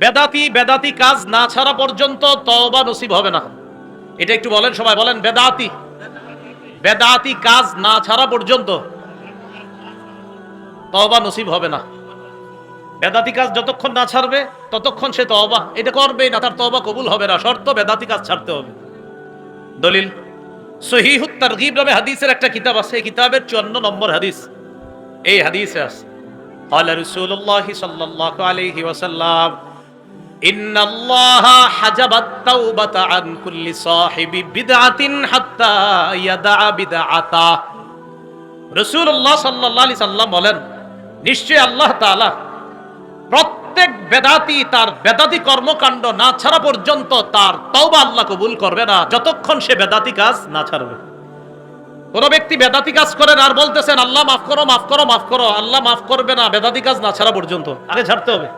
বেদাতি কাজ না ছাড়া পর্যন্ত তওবা নসিব হবে না। এটা একটু বলেন সবাই, বলেন বেদাতি কাজ না ছাড়া পর্যন্ত তওবা নসিব হবে না। বেদাতি কাজ যতক্ষণ না ছাড়বে ততক্ষণ সে তওবা এটা করবেই না, তার তওবা কবুল হবে না, শর্ত বেদাতি কাজ ছাড়তে হবে। দলিল সহিহুত তারগীব নামে হাদিসের একটা কিতাব আছে, এই কিতাবের 54 নম্বর হাদিস। এই হাদিসে আছে قال رسول الله صلى الله عليه وسلم إن الله حجب التوبة عن كل صاحب بدعة حتى يدع بدعته। রাসূলুল্লাহ সাল্লাল্লাহু আলাইহি সাল্লাম বলেন, নিশ্চয় আল্লাহ তাআলা প্রত্যেক বেদাতি তার বেদাতি কর্মকাণ্ড না ছাড়া পর্যন্ত তার তওবা আল্লাহ কবুল করবে না, যতক্ষণ সে বেদাতি কাজ না ছাড়বে। কোন ব্যক্তি বেদাতি কাজ করেন আর বলতেছেন আল্লাহ মাফ করো মাফ করো মাফ করো, আল্লাহ মাফ করবে না বেদাতি কাজ না ছাড়া পর্যন্ত, আগে ছাড়তে হবে।